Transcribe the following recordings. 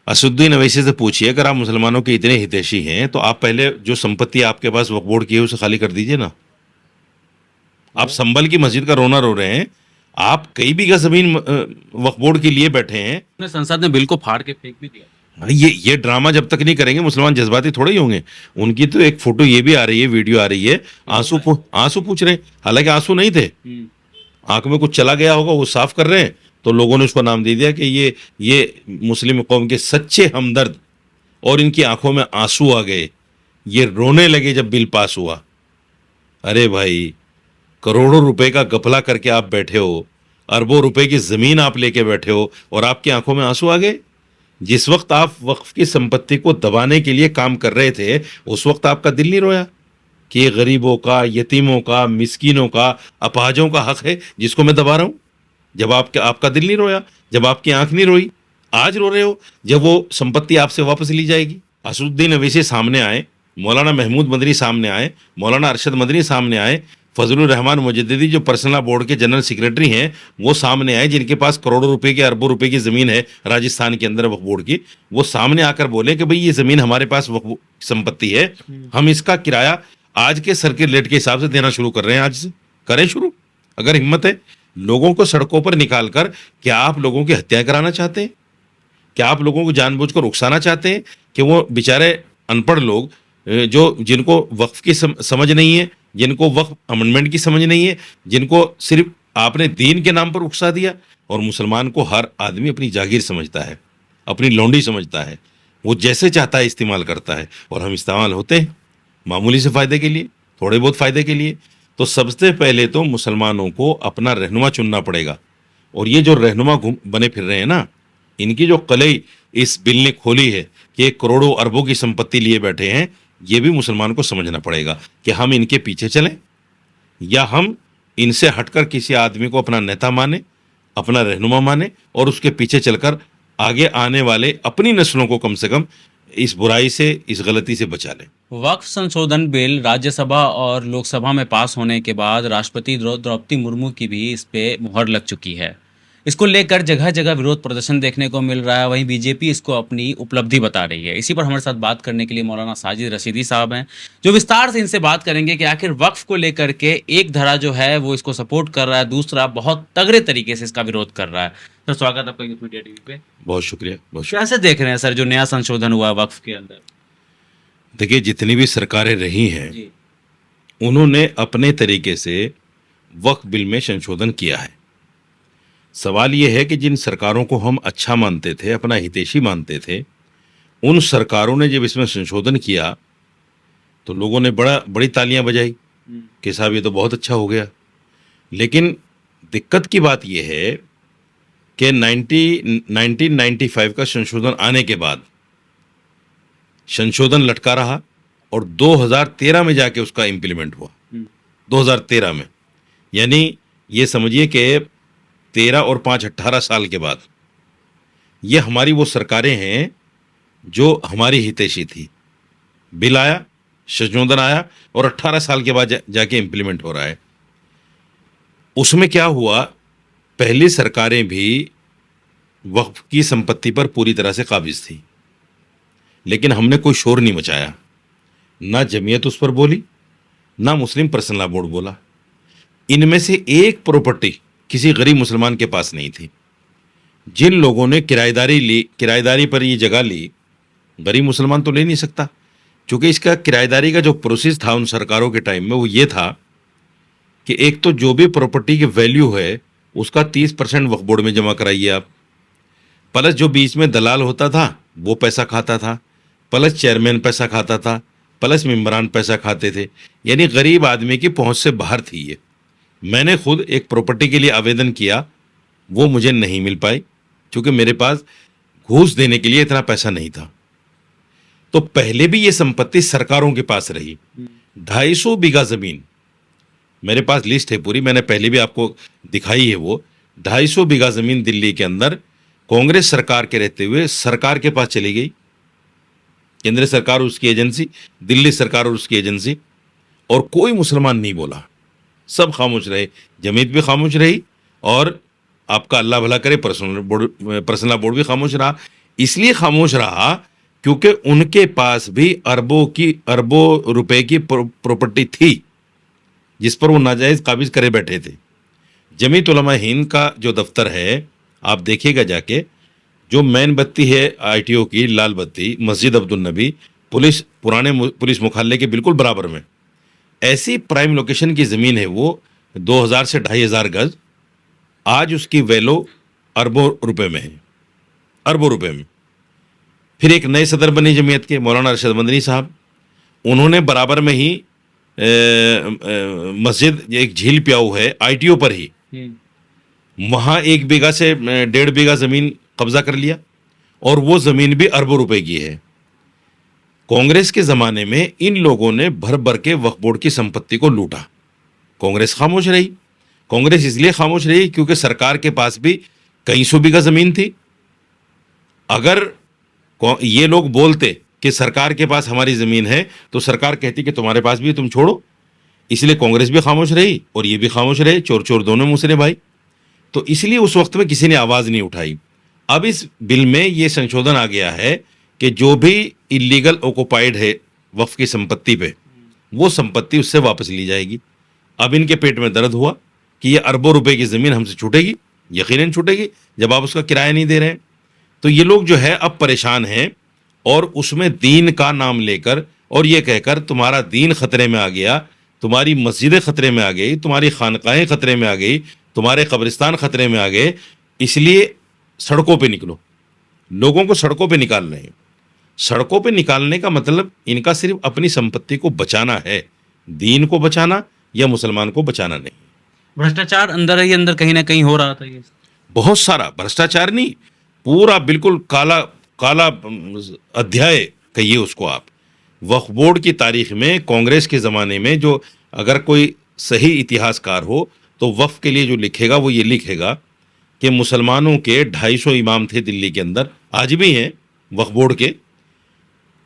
असुद्दीन अवैसी से पूछिए, अगर आप मुसलमानों के इतने हितैषी हैं तो आप पहले जो संपत्ति आपके पास वक्फ बोर्ड की है उसे खाली कर दीजिए ना। आप संभल की मस्जिद का रोना रो रहे हैं, आप कई बीघा जमीन वक्फ बोर्ड के लिए बैठे हैं। अपने संसद ने बिल को फाड़ के फेंक भी दिया। ये ड्रामा जब तक नहीं करेंगे मुसलमान जज्बाती थोड़े ही होंगे। उनकी तो एक फोटो ये भी आ रही है, वीडियो आ रही है, आंसू पूछ रहे हैं, हालांकि आंसू नहीं थे, आंख में कुछ चला गया होगा, वो साफ कर रहे हैं, तो लोगों ने उसको नाम दे दिया कि ये मुस्लिम कौम के सच्चे हमदर्द, और इनकी आंखों में आंसू आ गए, ये रोने लगे जब बिल पास हुआ। अरे भाई, करोड़ों रुपए का गफला करके आप बैठे हो, अरबों रुपए की जमीन आप लेके बैठे हो, और आपकी आंखों में आंसू आ गए। जिस वक्त आप वक्फ की संपत्ति को दबाने के लिए काम कर रहे थे, उस वक्त आपका दिल नहीं रोया कि ये गरीबों का, यतीमों का, मिस्कीनों का, अपाहजों का हक है जिसको मैं दबा रहा हूं? जब आपका दिल नहीं रोया, जब आपकी आंख नहीं रोई, आज रो रहे हो जब वो संपत्ति आपसे वापस ली जाएगी। असुद्दीन अवैसी सामने आए, मौलाना महमूद मदनी सामने आए, मौलाना अरशद मदनी सामने आए, फजलुर रहमान मुजद्दिदी जो पर्सनल बोर्ड के जनरल सेक्रेटरी हैं वो सामने आए, जिनके पास करोड़ों रुपए की, अरबों रुपए की ज़मीन है राजस्थान के अंदर वक्फ बोर्ड की। वो सामने आकर बोले कि भाई ये ज़मीन हमारे पास वक्फ संपत्ति है, हम इसका किराया आज के सर्किट रेट के हिसाब से देना शुरू कर रहे हैं। आज से करें शुरू, अगर हिम्मत है। लोगों को सड़कों पर निकाल कर क्या आप लोगों की हत्या कराना चाहते हैं? क्या आप लोगों को जानबूझकर उकसाना चाहते हैं कि वो बेचारे अनपढ़ लोग, जो जिनको वक्फ की समझ नहीं है, जिनको वक्फ अमेंडमेंट की समझ नहीं है, जिनको सिर्फ आपने दीन के नाम पर उकसा दिया, और मुसलमान को हर आदमी अपनी जागीर समझता है, अपनी लौंडी समझता है, वो जैसे चाहता है इस्तेमाल करता है, और हम इस्तेमाल होते हैं मामूली से फ़ायदे के लिए, थोड़े बहुत फ़ायदे के लिए। तो सबसे पहले तो मुसलमानों को अपना रहनुमा चुनना पड़ेगा। और ये जो रहनुमा बने फिर रहे हैं ना, इनकी जो कलई इस बिल ने खोली है कि करोड़ों अरबों की संपत्ति लिए बैठे हैं, ये भी मुसलमान को समझना पड़ेगा कि हम इनके पीछे चलें या हम इनसे हटकर किसी आदमी को अपना नेता माने, अपना रहनुमा माने, और उसके पीछे चलकर आगे आने वाले अपनी नस्लों को कम से कम इस बुराई से, इस गलती से बचा लें। वक्फ संशोधन बिल राज्यसभा और लोकसभा में पास होने के बाद राष्ट्रपति द्रौपदी मुर्मू की भी इस पे मुहर लग चुकी है। इसको लेकर जगह जगह विरोध प्रदर्शन देखने को मिल रहा है। वहीं बीजेपी इसको अपनी उपलब्धि बता रही है। इसी पर हमारे साथ बात करने के लिए मौलाना साजिद रशीदी साहब हैं, जो विस्तार से इनसे बात करेंगे कि आखिर वक्फ को लेकर के एक धड़ा जो है वो इसको सपोर्ट कर रहा है, दूसरा बहुत तगड़े तरीके से इसका विरोध कर रहा है। सर, स्वागत आपका यूथ मीडिया टीवी पे। बहुत शुक्रिया, बहुत शुक्रिया। कैसे देख रहे हैं सर जो नया संशोधन हुआ है वक्फ के अंदर? देखिए, जितनी भी सरकारें रही हैं जी, उन्होंने अपने तरीके से वक्फ बिल में संशोधन किया है। सवाल ये है कि जिन सरकारों को हम अच्छा मानते थे, अपना हितैषी मानते थे, उन सरकारों ने जब इसमें संशोधन किया तो लोगों ने बड़ी तालियां बजाई कि साहब ये तो बहुत अच्छा हो गया। लेकिन दिक्कत की बात यह है कि 1995 का संशोधन आने के बाद संशोधन लटका रहा, और 2013 में जाके उसका इम्प्लीमेंट हुआ। 2013 में, यानी ये समझिए कि 13 और 5 18 साल के बाद ये हमारी वो सरकारें हैं जो हमारी हितैषी थी। बिल आया, संशोधन आया, और 18 साल के बाद जाके इम्प्लीमेंट हो रहा है। उसमें क्या हुआ, पहली सरकारें भी वक्फ की संपत्ति पर पूरी तरह से काबिज थी, लेकिन हमने कोई शोर नहीं मचाया। ना जमीयत उस पर बोली, ना मुस्लिम पर्सनल बोर्ड बोला। इनमें से एक प्रॉपर्टी किसी गरीब मुसलमान के पास नहीं थी। जिन लोगों ने किराएदारी पर ये जगह ली, गरीब मुसलमान तो ले नहीं सकता, क्योंकि इसका किराएदारी का जो प्रोसेस था उन सरकारों के टाइम में वो ये था कि एक तो जो भी प्रॉपर्टी की वैल्यू है उसका 30% वक्फ बोर्ड में जमा कराइए आप, प्लस जो बीच में दलाल होता था वो पैसा खाता था, प्लस चेयरमैन पैसा खाता था, प्लस मेंबरान पैसा खाते थे। यानी गरीब आदमी की पहुंच से बाहर थी ये। मैंने खुद एक प्रॉपर्टी के लिए आवेदन किया, वो मुझे नहीं मिल पाई, क्योंकि मेरे पास घूस देने के लिए इतना पैसा नहीं था। तो पहले भी ये संपत्ति सरकारों के पास रही। 250 बीघा जमीन मेरे पास, लिस्ट है पूरी, मैंने पहले भी आपको दिखाई है। वो 250 बीघा जमीन दिल्ली के अंदर कांग्रेस सरकार के रहते हुए सरकार के पास चली गई। केंद्र सरकार और उसकी एजेंसी, दिल्ली सरकार और उसकी एजेंसी, और कोई मुसलमान नहीं बोला, सब खामोश रहे। जमीयत भी खामोश रही, और आपका अल्लाह भला करे पर्सनल बोर्ड भी खामोश रहा। इसलिए खामोश रहा क्योंकि उनके पास भी अरबों रुपए की प्रॉपर्टी थी जिस पर वो नाजायज काबिज करे बैठे थे। जमीयत उलमा हिंद का जो दफ्तर है आप देखिएगा जाके, जो मेन बत्ती है आईटीओ की लाल बत्ती मस्जिद अब्दुल नबी पुराने पुलिस मुख्यालय के बिल्कुल बराबर में ऐसी प्राइम लोकेशन की ज़मीन है वो 2000 से 2500 गज। आज उसकी वैल्यू अरबों रुपए में है, अरबों रुपए में। फिर एक नए सदर बने जमीयत के मौलाना अरशद मदनी साहब, उन्होंने बराबर में ही मस्जिद एक झील प्याऊ है आईटीओ पर ही, वहाँ 1 बीघा से 1.5 बीघा ज़मीन कब्जा कर लिया और वो ज़मीन भी अरबों रुपए की है। कांग्रेस के ज़माने में इन लोगों ने भर भर के वक्फ बोर्ड की संपत्ति को लूटा। कांग्रेस खामोश रही। कांग्रेस इसलिए खामोश रही क्योंकि सरकार के पास भी कई सौ बीघा ज़मीन थी। अगर ये लोग बोलते कि सरकार के पास हमारी ज़मीन है तो सरकार कहती कि तुम्हारे पास भी, तुम छोड़ो। इसलिए कांग्रेस भी खामोश रही और ये भी खामोश रहे, चोर चोर दोनों मुँह से भाई। तो इसलिए उस वक्त में किसी ने आवाज़ नहीं उठाई। अब इस बिल में ये संशोधन आ गया है कि जो भी इलीगल ऑक्युपाइड है वक्फ की संपत्ति पे, वो संपत्ति उससे वापस ली जाएगी। अब इनके पेट में दर्द हुआ कि ये अरबों रुपए की ज़मीन हमसे छूटेगी, यकीनन छूटेगी जब आप उसका किराया नहीं दे रहे हैं। तो ये लोग जो है अब परेशान हैं और उसमें दीन का नाम लेकर और ये कहकर तुम्हारा दीन खतरे में आ गया, तुम्हारी मस्जिदें खतरे में आ गई, तुम्हारी खानकाहें खतरे में आ गई, तुम्हारे कब्रिस्तान खतरे में आ गए, इसलिए सड़कों पे निकलो। लोगों को सड़कों पे निकाल रहे हैं। सड़कों पे निकालने का मतलब इनका सिर्फ अपनी संपत्ति को बचाना है, दीन को बचाना या मुसलमान को बचाना नहीं। भ्रष्टाचार अंदर ही अंदर कहीं ना कहीं हो रहा था। ये बहुत सारा भ्रष्टाचार नहीं, पूरा बिल्कुल काला काला अध्याय कहिए उसको आप। वक्फ बोर्ड की तारीख में कांग्रेस के ज़माने में जो अगर कोई सही इतिहासकार हो तो वक्फ के लिए जो लिखेगा वो ये लिखेगा कि मुसलमानों के 250 इमाम थे दिल्ली के अंदर, आज भी हैं वक्फ बोर्ड के।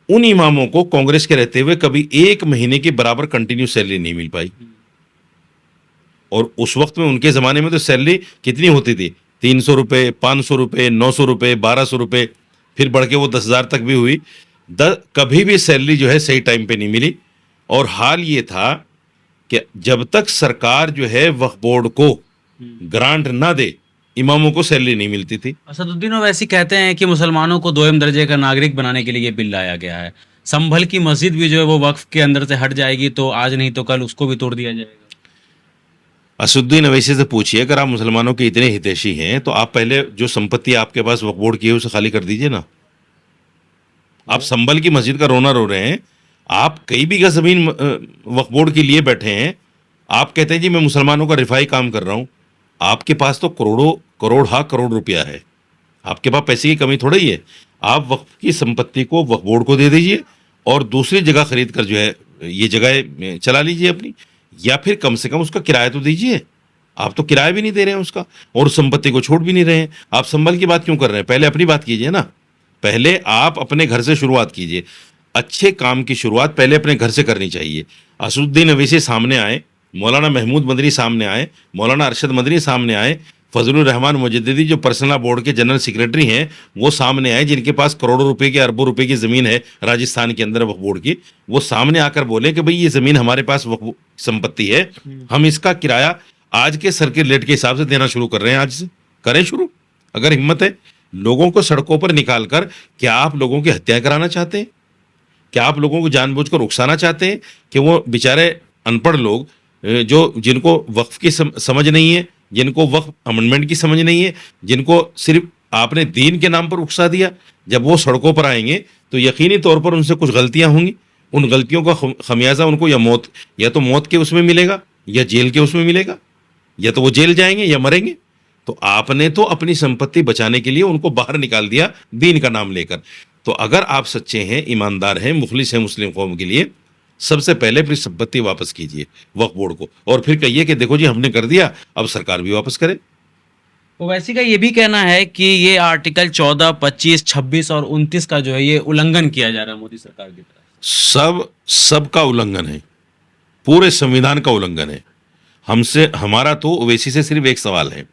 उन इमामों को कांग्रेस के रहते हुए कभी 1 महीने की बराबर कंटिन्यू सैलरी नहीं मिल पाई। और उस वक्त में उनके ज़माने में तो सैलरी कितनी होती थी, 300 रुपये, 500 रुपये, 900 रुपये, 1200 रुपये, फिर बढ़ के वो 10,000 तक भी हुई। कभी भी सैलरी जो है सही टाइम पे नहीं मिली। और हाल ये था कि जब तक सरकार जो है वक्फ बोर्ड को ग्रांट ना दे, इमामों को सैलरी नहीं मिलती थी। असदुद्दीन ओवैसी कहते हैं कि मुसलमानों को 2म दर्जे का नागरिक बनाने के लिए ये बिल लाया गया है। संभल की मस्जिद भी जो है वो वक्फ के अंदर से हट जाएगी, तो आज नहीं तो कल उसको भी तोड़ दिया जाएगा। असदुद्दीन ओवैसी से पूछिए, अगर आप मुसलमानों के इतने हितैषी हैं तो आप पहले जो संपत्ति आपके पास वक्फ बोर्ड की है उसे खाली कर दीजिए ना। आप संभल की मस्जिद का रोना रो रहे हैं, आप कई बीघा ज़मीन वक्फ बोर्ड के लिए बैठे हैं, आप कहते हैं जी मैं मुसलमानों का रिफाई काम कर रहा हूँ। आपके पास तो करोड़ रुपया है, आपके पास पैसे की कमी थोड़ा ही है। आप वक्फ की संपत्ति को वक्फ बोर्ड को दे दीजिए और दूसरी जगह खरीद कर जो है ये जगह चला लीजिए अपनी, या फिर कम से कम उसका किराया तो दीजिए। आप तो किराया भी नहीं दे रहे हैं उसका और संपत्ति को छोड़ भी नहीं रहे हैं। आप संभल की बात क्यों कर रहे हैं? पहले अपनी बात कीजिए ना। पहले आप अपने घर से शुरुआत कीजिए। अच्छे काम की शुरुआत पहले अपने घर से करनी चाहिए। असदुद्दीन ओवैसी सामने आए, मौलाना महमूद मदनी सामने आए, मौलाना अरशद मदनी सामने आए, फजलुर रहमान मुजद्दिदी जो पर्सनल बोर्ड के जनरल सेक्रेटरी हैं वो सामने आए, जिनके पास करोड़ों रुपए की अरबों रुपए की ज़मीन है राजस्थान के अंदर वक्फ बोर्ड की। वो सामने आकर बोले कि भाई ये ज़मीन हमारे पास वक्फ संपत्ति है, हम इसका किराया आज के सर्किट रेट के हिसाब से देना शुरू कर रहे हैं। आज से करें शुरू, अगर हिम्मत है। लोगों को सड़कों पर निकाल कर क्या आप लोगों की हत्या कराना चाहते हैं? क्या आप लोगों को जानबूझकर उकसाना चाहते हैं कि वो बेचारे अनपढ़ लोग जिनको वक्फ की समझ नहीं है, जिनको वक्फ अमेंडमेंट की समझ नहीं है, जिनको सिर्फ आपने दीन के नाम पर उकसा दिया, जब वो सड़कों पर आएंगे तो यकीनी तौर पर उनसे कुछ गलतियां होंगी। उन गलतियों का खमियाजा उनको या तो मौत के उसमें मिलेगा या जेल के उसमें मिलेगा, या तो वो जेल जाएंगे या मरेंगे। तो आपने तो अपनी संपत्ति बचाने के लिए उनको बाहर निकाल दिया दीन का नाम लेकर। तो अगर आप सच्चे हैं, ईमानदार हैं, मुखलिस हैं मुस्लिम कौम के लिए, सबसे पहले अपनी संपत्ति वापस कीजिए वक्फ बोर्ड को और फिर कहिए कि देखो जी हमने कर दिया, अब सरकार भी वापस करे। ओवैसी का ये भी कहना है कि ये आर्टिकल 14, 25, 26 और 29 का जो है ये उल्लंघन किया जा रहा है मोदी सरकार की तरफ। सबका उल्लंघन है, पूरे संविधान का उल्लंघन है। हमारा तो ओवैसी से सिर्फ एक सवाल है,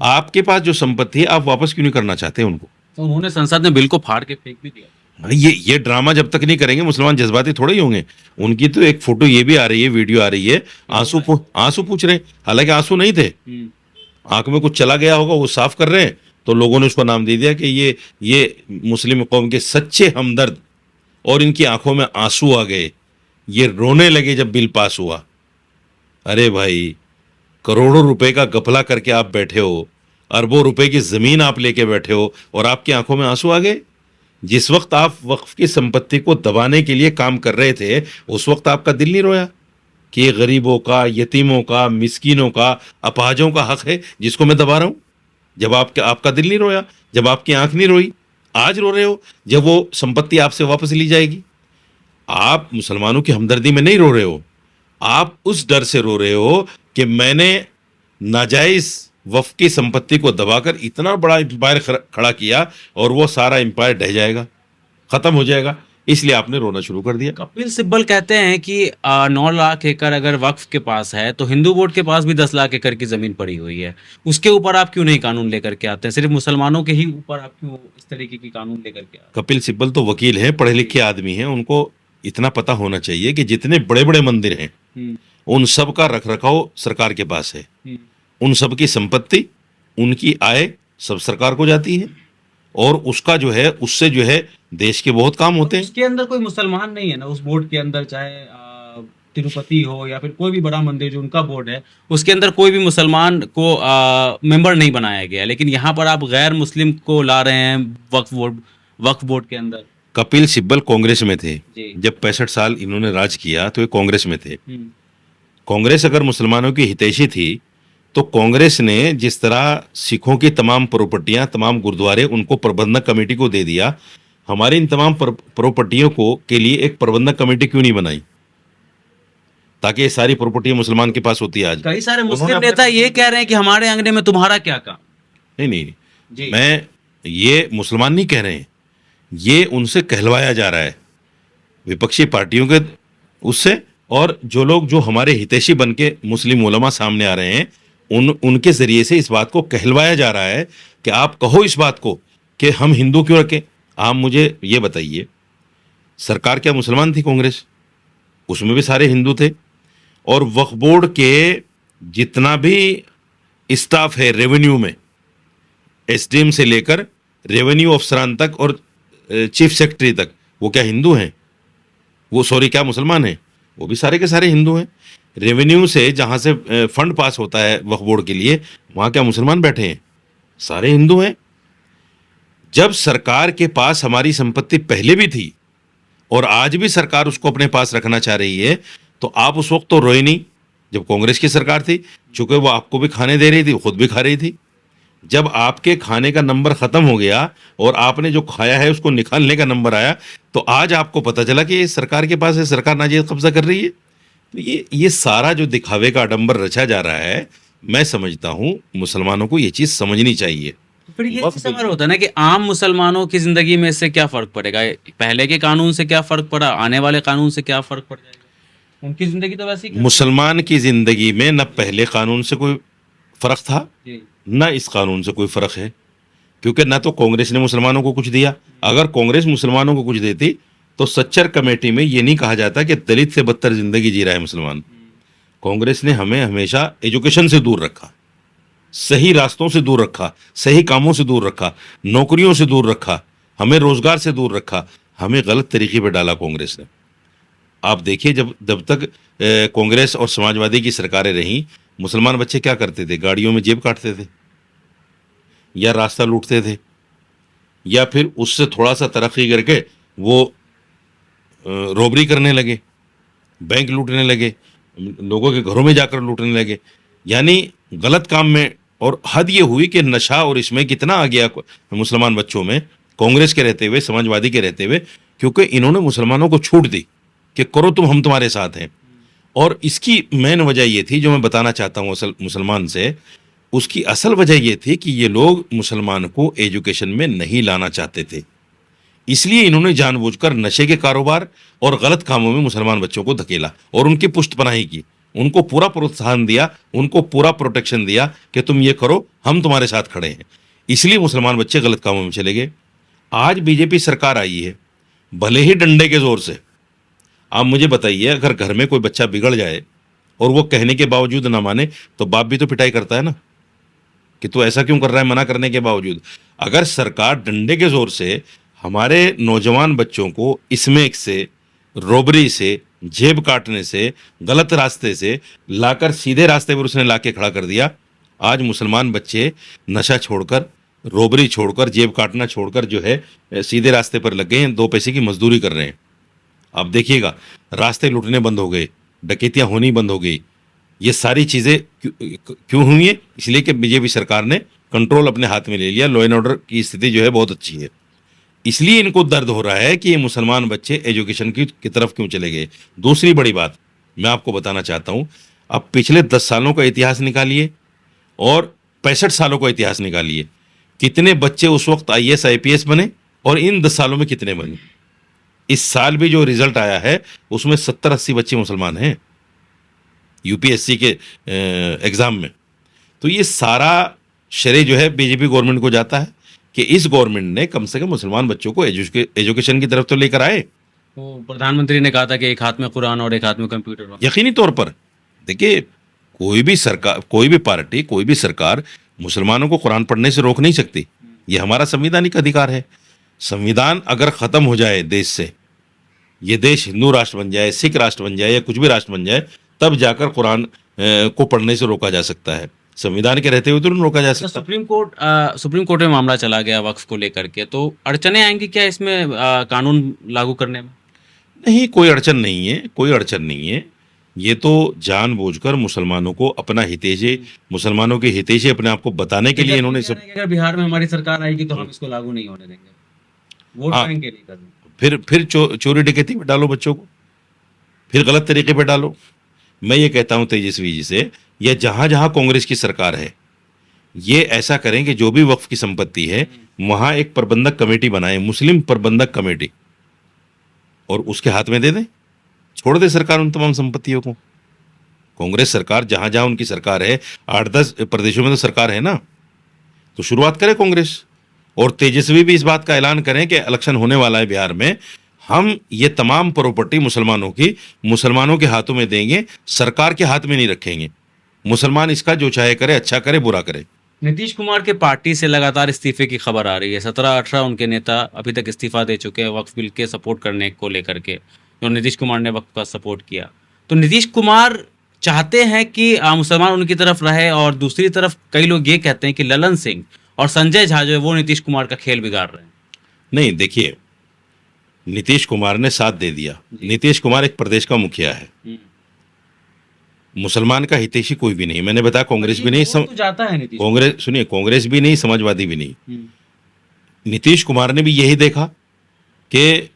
आपके पास जो संपत्ति है आप वापस क्यों नहीं करना चाहते उनको? तो उन्होंने संसद में बिल को फाड़ के फेंक भी दिया। भाई ये ड्रामा जब तक नहीं करेंगे मुसलमान जज्बाती थोड़े ही होंगे। उनकी तो एक फोटो ये भी आ रही है, वीडियो आ रही है, आंसू पूछ रहे हैं, हालांकि आंसू नहीं थे, आंख में कुछ चला गया होगा, वो साफ कर रहे हैं, तो लोगों ने उसको नाम दे दिया कि ये मुस्लिम कौम के सच्चे हमदर्द, और इनकी आंखों में आंसू आ गए, ये रोने लगे जब बिल पास हुआ। अरे भाई, करोड़ों रुपए का गफला करके आप बैठे हो, अरबों रुपए की जमीन आप लेके बैठे हो, और आपकी आंखों में आंसू आ गए। जिस वक्त आप वक्फ की संपत्ति को दबाने के लिए काम कर रहे थे, उस वक्त आपका दिल नहीं रोया कि ये गरीबों का, यतीमों का, मिस्कीनों का, अपाहजों का हक है जिसको मैं दबा रहा हूं? जब आपका दिल नहीं रोया, जब आपकी आंख नहीं रोई, आज रो रहे हो जब वो संपत्ति आपसे वापस ली जाएगी। आप मुसलमानों की हमदर्दी में नहीं रो रहे हो, आप उस डर से रो रहे हो कि मैंने नाजायज वक्फ की संपत्ति को दबाकर इतना बड़ा एम्पायर खड़ा किया और वो सारा एम्पायर ढह जाएगा, खत्म हो जाएगा, इसलिए आपने रोना शुरू कर दिया। कपिल सिब्बल कहते हैं कि 9 लाख एकड़ अगर वक्फ के पास है तो हिंदू बोर्ड के पास भी 10 लाख एकड़ की जमीन पड़ी हुई है, उसके ऊपर आप क्यों नहीं कानून लेकर के आते हैं? सिर्फ मुसलमानों के ही ऊपर आप क्यों इस तरीके की कानून लेकर के आते हैं? कपिल सिब्बल तो वकील हैं, पढ़े लिखे आदमी हैं, उनको इतना पता होना चाहिए कि जितने बड़े बड़े मंदिर हैं उन सब का रख रखाव सरकार के पास है, उन सब की संपत्ति, उनकी आय सब सरकार को जाती है, और उसका जो है, उससे जो है देश के बहुत काम होते हैं। उसके अंदर कोई मुसलमान नहीं है ना उस बोर्ड के अंदर, चाहे तिरुपति हो या फिर कोई भी बड़ा मंदिर जो उनका बोर्ड है, उसके अंदर कोई भी मुसलमान को मेंबर नहीं बनाया गया, लेकिन यहाँ पर आप गैर मुस्लिम को ला रहे हैं वक्फ बोर्ड के अंदर। कपिल सिब्बल कांग्रेस में थे, जी। जब 65 साल इन्होंने राज किया तो ये कांग्रेस में थे। कांग्रेस अगर मुसलमानों की हितैषी थी तो कांग्रेस ने जिस तरह सिखों की तमाम प्रॉपर्टियां, तमाम गुरुद्वारे उनको प्रबंधक कमेटी को दे दिया, हमारे इन तमाम प्रॉपर्टियों को के लिए एक प्रबंधक कमेटी क्यों नहीं बनाई ताकि ये सारी प्रॉपर्टी मुसलमान के पास होती है? आज कई सारे मुस्लिम नेता ये कह रहे हैं कि हमारे अंगने में तुम्हारा क्या काम। नहीं, जी। मैं ये मुसलमान नहीं कह रहे हैं, ये उनसे कहलवाया जा रहा है विपक्षी पार्टियों के उससे, और जो लोग जो हमारे हितैषी बन के मुस्लिम उलमा सामने आ रहे हैं उनके जरिए से इस बात को कहलवाया जा रहा है कि आप कहो इस बात को कि हम हिंदू क्यों रखें। आप मुझे ये बताइए, सरकार क्या मुसलमान थी कांग्रेस? उसमें भी सारे हिंदू थे, और वक्फ बोर्ड के जितना भी स्टाफ है रेवेन्यू में, एसडीएम से लेकर रेवेन्यू अफसरान तक और चीफ सेक्रेटरी तक, वो क्या हिंदू हैं? वो क्या मुसलमान हैं? वो भी सारे के सारे हिंदू हैं। रेवेन्यू से जहाँ से फंड पास होता है वक्फ बोर्ड के लिए, वहाँ क्या मुसलमान बैठे हैं? सारे हिंदू हैं। जब सरकार के पास हमारी संपत्ति पहले भी थी और आज भी सरकार उसको अपने पास रखना चाह रही है, तो आप उस वक्त तो रोए नहीं जब कांग्रेस की सरकार थी, चूंकि वो आपको भी खाने दे रही थी, खुद भी खा रही थी। जब आपके खाने का नंबर खत्म हो गया और आपने जो खाया है उसको निकालने का नंबर आया, तो आज आपको पता चला कि ये सरकार के पास है, सरकार नाजायज कब्जा कर रही है। तो ये सारा जो दिखावे का आडंबर रचा जा रहा है, मैं समझता हूँ मुसलमानों को ये चीज़ समझनी चाहिए। फिर ये सवाल होता है ना कि आम मुसलमानों की जिंदगी में इससे क्या फर्क पड़ेगा? पहले के कानून से क्या फर्क पड़ा, आने वाले कानून से क्या फर्क पड़ जाएगा? उनकी जिंदगी तो वैसी मुसलमान की जिंदगी में न पहले कानून से कोई फर्क था, जी। न इस कानून से कोई फर्क है, क्योंकि न तो कांग्रेस ने मुसलमानों को कुछ दिया। अगर कांग्रेस मुसलमानों को कुछ देती तो सच्चर कमेटी में ये नहीं कहा जाता कि दलित से बदतर जिंदगी जी रहा है मुसलमान। कांग्रेस ने हमें हमेशा एजुकेशन से दूर रखा, सही रास्तों से दूर रखा, सही कामों से दूर रखा, नौकरियों से दूर रखा, हमें रोजगार से दूर रखा, हमें गलत तरीके पर डाला कांग्रेस ने। आप देखिए, जब तक कांग्रेस और समाजवादी की सरकारें रहीं, मुसलमान बच्चे क्या करते थे? गाड़ियों में जेब काटते थे, या रास्ता लूटते थे, या फिर उससे थोड़ा सा तरक्की करके वो रॉबरी करने लगे, बैंक लूटने लगे, लोगों के घरों में जाकर लूटने लगे, यानी गलत काम में। और हद ये हुई कि नशा और इसमें कितना आ गया मुसलमान बच्चों में, कांग्रेस के रहते हुए, समाजवादी के रहते हुए, क्योंकि इन्होंने मुसलमानों को छूट दी कि करो तुम, हम तुम्हारे साथ हैं। और इसकी मेन वजह ये थी, जो मैं बताना चाहता हूँ असल मुसलमान से, उसकी असल वजह ये थी कि ये लोग मुसलमान को एजुकेशन में नहीं लाना चाहते थे, इसलिए इन्होंने जानबूझकर नशे के कारोबार और गलत कामों में मुसलमान बच्चों को धकेला और उनकी पुष्टपनाही की, उनको पूरा प्रोत्साहन दिया, उनको पूरा प्रोटेक्शन दिया कि तुम ये करो, हम तुम्हारे साथ खड़े हैं। इसलिए मुसलमान बच्चे गलत कामों में चले गए। आज बीजेपी सरकार आई है, भले ही डंडे के जोर से। आप मुझे बताइए, अगर घर में कोई बच्चा बिगड़ जाए और वो कहने के बावजूद ना माने, तो बाप भी तो पिटाई करता है ना, कि तू ऐसा क्यों कर रहा है, मना करने के बावजूद। अगर सरकार डंडे के जोर से हमारे नौजवान बच्चों को स्मैक से, रोबरी से, जेब काटने से, गलत रास्ते से लाकर सीधे रास्ते पर उसने लाके खड़ा कर दिया, आज मुसलमान बच्चे नशा छोड़कर, रोबरी छोड़कर, जेब काटना छोड़कर जो है सीधे रास्ते पर लग गए हैं, 2 पैसे की मजदूरी कर रहे हैं। अब देखिएगा, रास्ते लूटने बंद हो गए, डकैतियां होनी बंद हो गई। ये सारी चीज़ें क्यों हुई है? इसलिए कि बीजेपी सरकार ने कंट्रोल अपने हाथ में ले लिया, लॉ एंड ऑर्डर की स्थिति जो है बहुत अच्छी है। इसलिए इनको दर्द हो रहा है कि ये मुसलमान बच्चे एजुकेशन की तरफ क्यों चले गए। दूसरी बड़ी बात मैं आपको बताना चाहता हूँ, अब पिछले 10 सालों का इतिहास निकालिए और 65 सालों का इतिहास निकालिए, कितने बच्चे उस वक्त IAS IPS बने और इन 10 सालों में कितने बने। इस साल भी जो रिजल्ट आया है उसमें 70-80 बच्चे मुसलमान हैं UPSC के एग्ज़ाम में। तो ये सारा श्रेय जो है बीजेपी गवर्नमेंट को जाता है कि इस गवर्नमेंट ने कम से कम मुसलमान बच्चों को एजुकेशन की तरफ तो लेकर आए। तो प्रधानमंत्री ने कहा था कि एक हाथ में कुरान और एक हाथ में कंप्यूटर हो। यकीनी तौर पर देखिए, कोई भी सरकार, कोई भी पार्टी, कोई भी सरकार मुसलमानों को कुरान पढ़ने से रोक नहीं सकती। ये हमारा संवैधानिक अधिकार है। संविधान अगर ख़त्म हो जाए देश से, ये देश हिंदू राष्ट्र बन जाए, सिख राष्ट्र बन जाए या कुछ भी राष्ट्र बन जाए, तब जाकर कुरान को पढ़ने से रोका जा सकता है। संविधान के रहते हुए तो नहीं रोका जा तो सकता। सुप्रीम कोर्ट में मामला चला गया वक्फ को लेकर के, तो अड़चने आएंगी क्या इसमें कानून लागू करने में? नहीं, कोई अड़चन नहीं है, कोई अड़चन नहीं है। ये तो जानबूझकर मुसलमानों को अपना हितैषी, मुसलमानों के हितैषी अपने आप को बताने के लिए इन्होंने सब। अगर बिहार में हमारी सरकार आएगी तो हम इसको लागू नहीं होने देंगे, वोट हाँ। बैंक के लिए करना। फिर चोरी डकैती में डालो बच्चों को, फिर गलत तरीके पे डालो। मैं ये कहता हूँ तेजस्वी जी से, या जहाँ जहाँ कांग्रेस की सरकार है, ये ऐसा करें कि जो भी वक्फ की संपत्ति है वहाँ एक प्रबंधक कमेटी बनाए, मुस्लिम प्रबंधक कमेटी, और उसके हाथ में दे दें, छोड़ दे सरकार उन तमाम संपत्तियों को। कांग्रेस सरकार जहाँ जहाँ उनकी सरकार है, 8-10 प्रदेशों में तो सरकार है ना, तो शुरुआत करे कांग्रेस। और तेजस्वी भी इस बात का ऐलान करें कि इलेक्शन होने वाला है बिहार में, हम ये तमाम प्रॉपर्टी मुसलमानों की मुसलमानों के हाथों में देंगे, सरकार के हाथ में नहीं रखेंगे। मुसलमान इसका जो चाहे करे, अच्छा करे बुरा करे। नीतीश कुमार के पार्टी से लगातार इस्तीफे की खबर आ रही है। 17-18 उनके नेता अभी तक इस्तीफा दे चुके हैं वक्फ बिल के सपोर्ट करने को लेकर के, जो नीतीश कुमार ने वक्फ का सपोर्ट किया। तो नीतीश कुमार चाहते हैं कि मुसलमान उनकी तरफ रहे, और दूसरी तरफ कई लोग ये कहते हैं कि ललन सिंह और संजय झा जो है वो नीतीश कुमार का खेल बिगाड़ रहे हैं। नहीं, देखिए, नीतीश कुमार ने साथ दे दिया। नीतीश कुमार एक प्रदेश का मुखिया है, मुसलमान का हितैषी कोई भी नहीं। मैंने बताया कांग्रेस भी नहीं, तो जाता है नीतीश। कांग्रेस, सुनिए, कांग्रेस भी नहीं, समाजवादी भी नहीं। नीतीश कुमार ने भी यही देखा कि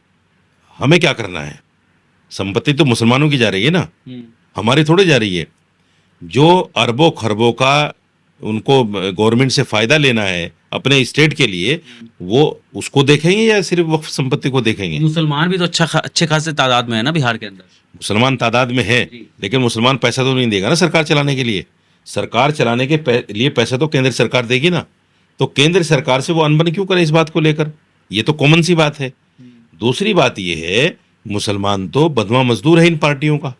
हमें क्या करना है, संपत्ति तो मुसलमानों की जा रही है ना, हमारी थोड़ी जा रही है। जो अरबों खरबों का उनको गवर्नमेंट से फ़ायदा लेना है अपने स्टेट के लिए, वो उसको देखेंगे या सिर्फ वक्फ संपत्ति को देखेंगे? मुसलमान भी तो अच्छे खासे तादाद में है ना बिहार के अंदर। मुसलमान तादाद में है, लेकिन मुसलमान पैसा तो नहीं देगा ना सरकार चलाने के लिए। सरकार चलाने के लिए पैसा तो केंद्र सरकार देगी ना, तो केंद्र सरकार से वो अनबन क्यों करे इस बात को लेकर? ये तो कॉमन सी बात है। दूसरी बात ये है, मुसलमान तो बदमा मजदूर है इन पार्टियों का।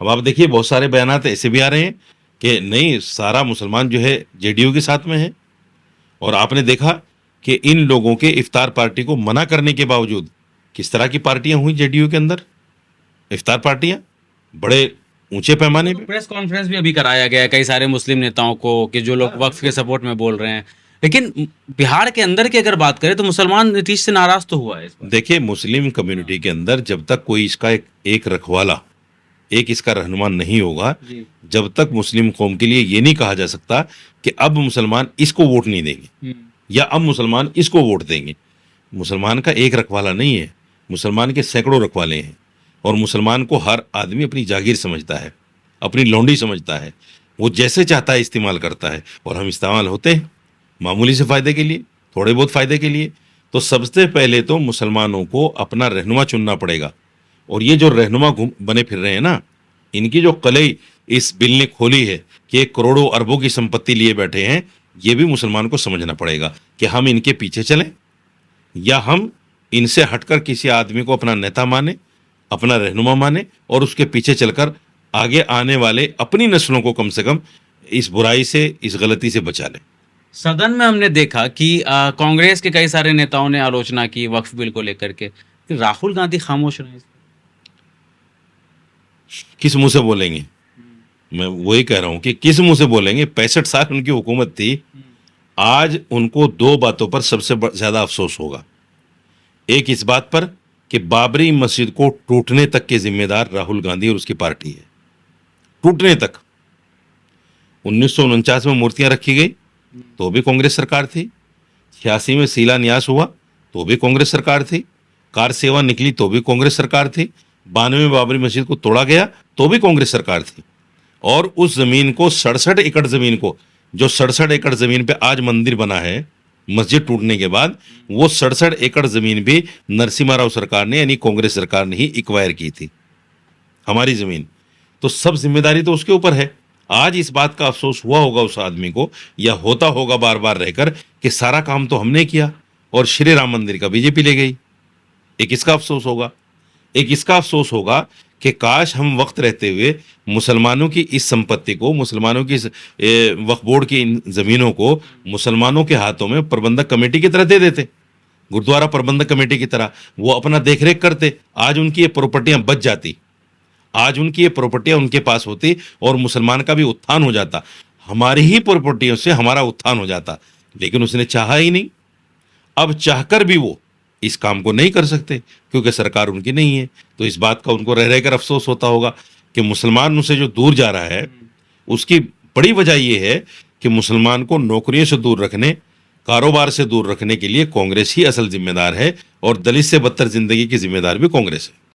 अब आप देखिए, बहुत सारे बयानात ऐसे भी आ रहे हैं कि नहीं, सारा मुसलमान जो है JDU के साथ में है। और आपने देखा कि इन लोगों के इफ्तार पार्टी को मना करने के बावजूद किस तरह की पार्टियां हुई JDU के अंदर, इफ्तार पार्टियां बड़े ऊंचे पैमाने पे। प्रेस कॉन्फ्रेंस भी अभी कराया गया है कई सारे मुस्लिम नेताओं को, कि जो लोग वक्फ के सपोर्ट में बोल रहे हैं। लेकिन बिहार के अंदर की अगर बात करें तो मुसलमान नीतीश से नाराज तो हुआ है इस पर। देखिए, मुस्लिम कम्युनिटी के अंदर जब तक कोई इसका एक रखवाला, एक इसका रहनुमा नहीं होगा, जब तक मुस्लिम कौम के लिए ये नहीं कहा जा सकता कि अब मुसलमान इसको वोट नहीं देंगे या अब मुसलमान इसको वोट देंगे। मुसलमान का एक रखवाला नहीं है, मुसलमान के सैकड़ों रखवाले हैं। और मुसलमान को हर आदमी अपनी जागीर समझता है, अपनी लौंडी समझता है, वो जैसे चाहता है इस्तेमाल करता है। और हम इस्तेमाल होते हैं मामूली से फ़ायदे के लिए, थोड़े बहुत फ़ायदे के लिए। तो सबसे पहले तो मुसलमानों को अपना रहनुमा चुनना पड़ेगा। और ये जो रहनुमा बने फिर रहे हैं ना, इनकी जो कलई इस बिल ने खोली है कि करोड़ों अरबों की संपत्ति लिए बैठे हैं, ये भी मुसलमान को समझना पड़ेगा कि हम इनके पीछे चलें या हम इनसे हटकर किसी आदमी को अपना नेता माने, अपना रहनुमा माने और उसके पीछे चलकर आगे आने वाले अपनी नस्लों को कम से कम इस बुराई से, इस गलती से बचा लें। सदन में हमने देखा कि कांग्रेस के कई सारे नेताओं ने आलोचना की वक्फ बिल को लेकर के, कि राहुल गांधी खामोश रहे। किस मुंह से बोलेंगे? मैं वही कह रहा हूं कि किस मुंह से बोलेंगे? 65 साल उनकी हुकूमत थी। आज उनको दो बातों पर सबसे ज्यादा अफसोस होगा। एक इस बात पर कि बाबरी मस्जिद को टूटने तक के जिम्मेदार राहुल गांधी और उसकी पार्टी है, टूटने तक। 1949 में मूर्तियां रखी गई तो भी कांग्रेस सरकार थी, 86 में शिलान्यास हुआ तो भी कांग्रेस सरकार थी, कार सेवा निकली तो भी कांग्रेस सरकार थी, 92 में बाबरी मस्जिद को तोड़ा गया तो भी कांग्रेस सरकार थी। और उस जमीन को 67 एकड़ जमीन को, जो 67 एकड़ जमीन पे आज मंदिर बना है मस्जिद टूटने के बाद, वो 67 एकड़ जमीन भी नरसिम्हा राव सरकार ने यानी कांग्रेस सरकार ने ही एक्वायर की थी, हमारी जमीन। तो सब जिम्मेदारी तो उसके ऊपर है। आज इस बात का अफसोस हुआ होगा उस आदमी को, या होता होगा बार बार रहकर, कि सारा काम तो हमने किया और श्री राम मंदिर का बीजेपी ले गई। एक इसका अफसोस होगा। एक इसका अफसोस होगा कि काश हम वक्त रहते हुए मुसलमानों की इस संपत्ति को, मुसलमानों की इस वक्फ बोर्ड की इन जमीनों को मुसलमानों के हाथों में प्रबंधक कमेटी की तरह दे देते, गुरुद्वारा प्रबंधक कमेटी की तरह। वो अपना देखरेख करते, आज उनकी ये प्रॉपर्टियां बच जाती, आज उनकी ये प्रॉपर्टियां उनके पास होती और मुसलमान का भी उत्थान हो जाता, हमारी ही प्रॉपर्टियों से हमारा उत्थान हो जाता। लेकिन उसने चाहा ही नहीं। अब चाहकर भी वो इस काम को नहीं कर सकते क्योंकि सरकार उनकी नहीं है। तो इस बात का उनको रह रहकर अफसोस होता होगा कि मुसलमान उनसे जो दूर जा रहा है, उसकी बड़ी वजह ये है कि मुसलमान को नौकरियों से दूर रखने, कारोबार से दूर रखने के लिए कांग्रेस ही असल जिम्मेदार है और दलित से बदतर जिंदगी की जिम्मेदार भी कांग्रेस है।